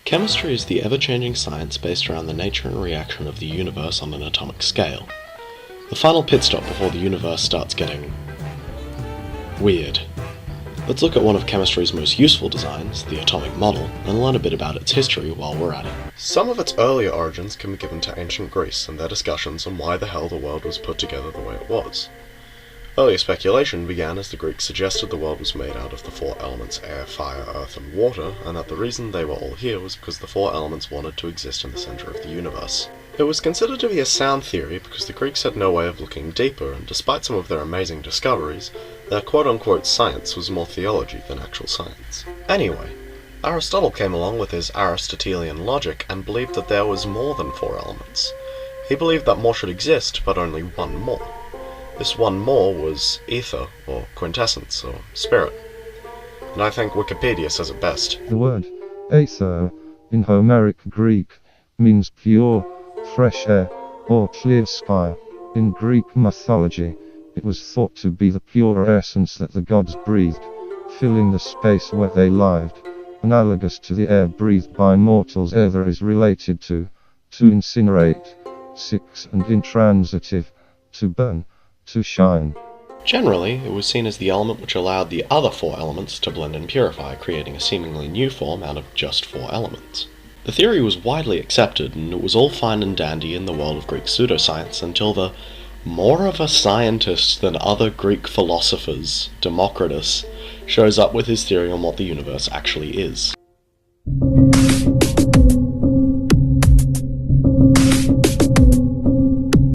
Chemistry is the ever-changing science based around the nature and reaction of the universe on an atomic scale. The final pit stop before the universe starts getting weird. Let's look at one of chemistry's most useful designs, the atomic model, and learn a bit about its history while we're at it. Some of its earlier origins can be given to ancient Greece and their discussions on why the hell the world was put together the way it was. Earlier speculation began as the Greeks suggested the world was made out of the four elements air, fire, earth, and water, and that the reason they were all here was because the four elements wanted to exist in the center of the universe. It was considered to be a sound theory because the Greeks had no way of looking deeper, and despite some of their amazing discoveries, their quote-unquote science was more theology than actual science. Anyway, Aristotle came along with his Aristotelian logic and believed that there was more than four elements. He believed that more should exist, but only one more. This one more was ether, or quintessence, or spirit. And I think Wikipedia says it best. The word aether, in Homeric Greek, means pure, fresh air, or clear sky. In Greek mythology, it was thought to be the pure essence that the gods breathed, filling the space where they lived. Analogous to the air breathed by mortals, ether is related to incinerate, 6 and intransitive, to burn, to shine. Generally, it was seen as the element which allowed the other four elements to blend and purify, creating a seemingly new form out of just four elements. The theory was widely accepted, and it was all fine and dandy in the world of Greek pseudoscience until the more of a scientist than other Greek philosophers, Democritus, shows up with his theory on what the universe actually is.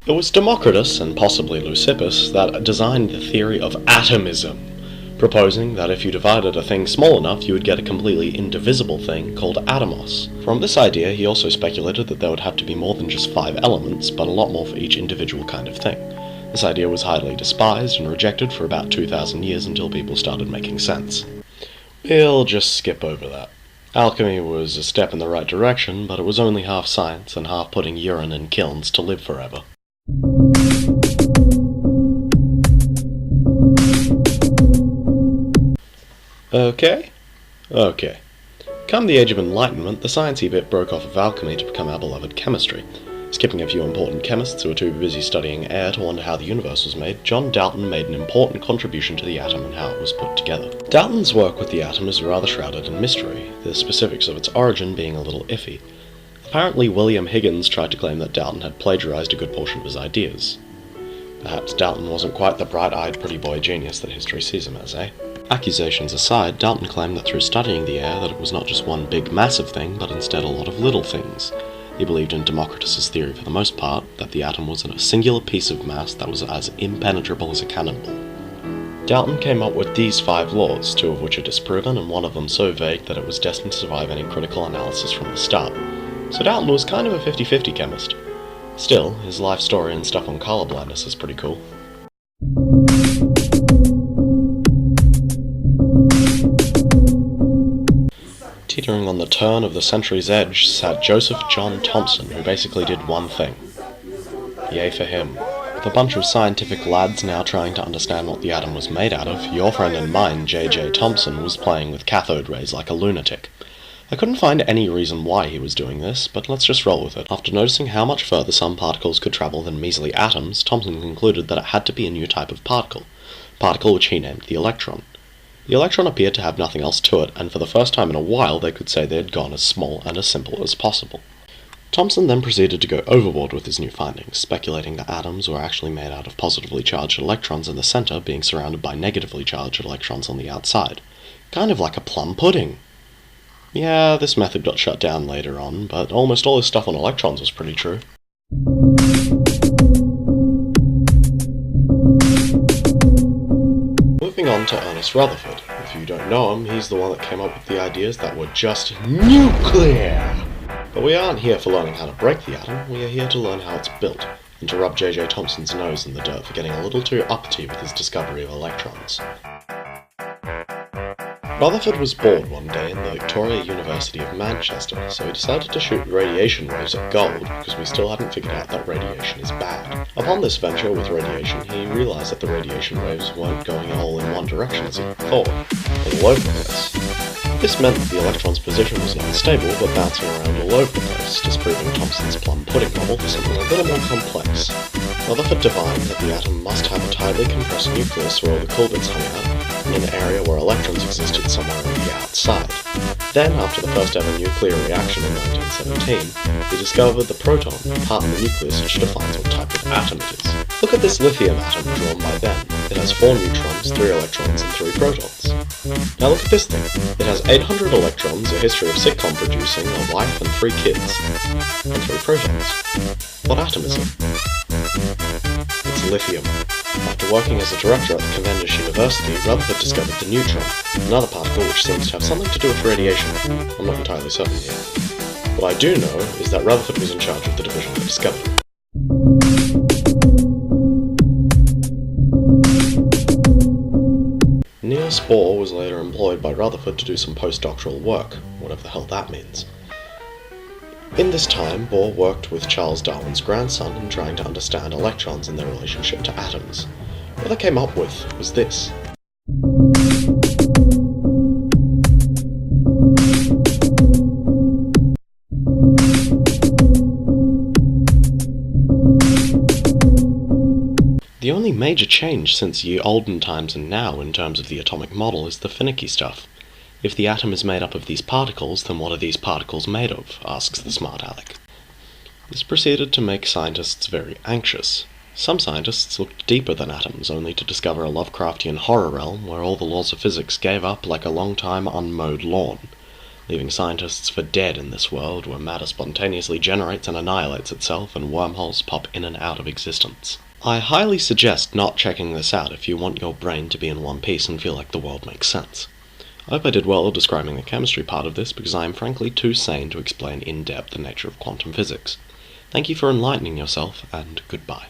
It was Democritus, and possibly Leucippus, that designed the theory of atomism, proposing that if you divided a thing small enough, you would get a completely indivisible thing called atomos. From this idea, he also speculated that there would have to be more than just 5 elements, but a lot more for each individual kind of thing. This idea was highly despised and rejected for about 2,000 years until people started making sense. We'll just skip over that. Alchemy was a step in the right direction, but it was only half science and half putting urine in kilns to live forever. Okay. Come the Age of Enlightenment, the sciencey bit broke off of alchemy to become our beloved chemistry. Skipping a few important chemists who were too busy studying air to wonder how the universe was made, John Dalton made an important contribution to the atom and how it was put together. Dalton's work with the atom is rather shrouded in mystery, the specifics of its origin being a little iffy. Apparently William Higgins tried to claim that Dalton had plagiarized a good portion of his ideas. Perhaps Dalton wasn't quite the bright-eyed pretty boy genius that history sees him as, eh? Accusations aside, Dalton claimed that through studying the air that it was not just one big massive thing, but instead a lot of little things. He believed in Democritus's theory for the most part, that the atom was a singular piece of mass that was as impenetrable as a cannonball. Dalton came up with these 5 laws, 2 of which are disproven and one of them so vague that it was destined to survive any critical analysis from the start. So Dalton was kind of a 50-50 chemist. Still, his life story and stuff on color blindness is pretty cool. Teetering on the turn of the century's edge sat Joseph John Thomson, who basically did one thing. Yay for him. With a bunch of scientific lads now trying to understand what the atom was made out of, your friend and mine, JJ Thomson, was playing with cathode rays like a lunatic. I couldn't find any reason why he was doing this, but let's just roll with it. After noticing how much further some particles could travel than measly atoms, Thomson concluded that it had to be a new type of particle which he named the electron. The electron appeared to have nothing else to it, and for the first time in a while they could say they had gone as small and as simple as possible. Thomson then proceeded to go overboard with his new findings, speculating that atoms were actually made out of positively charged electrons in the center being surrounded by negatively charged electrons on the outside. Kind of like a plum pudding. Yeah, this method got shut down later on, but almost all his stuff on electrons was pretty true. Moving on to Ernest Rutherford. If you don't know him, he's the one that came up with the ideas that were just nuclear! But we aren't here for learning how to break the atom, we are here to learn how it's built, and to rub JJ Thomson's nose in the dirt for getting a little too uppity with his discovery of electrons. Rutherford was bored one day in the Victoria University of Manchester, so he decided to shoot radiation waves at gold, because we still hadn't figured out that radiation is bad. Upon this venture with radiation, he realised that the radiation waves weren't going all in one direction as he thought, all over the place. This meant that the electron's position was not stable, but bouncing around all over the place, disproving Thomson's plum pudding model for something a little more complex. Rutherford divined that the atom must have a tightly compressed nucleus where all the cool bits hung out, in an area where electrons existed somewhere on the outside. Then, after the first ever nuclear reaction in 1917, he discovered the proton, part of the nucleus which defines what type of atom it is. Look at this lithium atom drawn by Ben. It has 4 neutrons, 3 electrons, and 3 protons. Now look at this thing. It has 800 electrons, a history of sitcom producing, a wife and 3 kids, and 3 protons. What atom is it? It's lithium. After working as a director at the Cavendish University, Rutherford discovered the neutron, another particle which seems to have something to do with radiation. I'm not entirely certain here. What I do know is that Rutherford was in charge of the division of the discovery. Niels Bohr was later employed by Rutherford to do some postdoctoral work, whatever the hell that means. In this time, Bohr worked with Charles Darwin's grandson in trying to understand electrons and their relationship to atoms. What they came up with was this. The only major change since ye olden times and now in terms of the atomic model is the finicky stuff. If the atom is made up of these particles, then what are these particles made of? Asks the smart aleck. This proceeded to make scientists very anxious. Some scientists looked deeper than atoms, only to discover a Lovecraftian horror realm where all the laws of physics gave up like a long-time unmowed lawn, leaving scientists for dead in this world where matter spontaneously generates and annihilates itself and wormholes pop in and out of existence. I highly suggest not checking this out if you want your brain to be in one piece and feel like the world makes sense. I hope I did well describing the chemistry part of this because I am frankly too sane to explain in depth the nature of quantum physics. Thank you for enlightening yourself, and goodbye.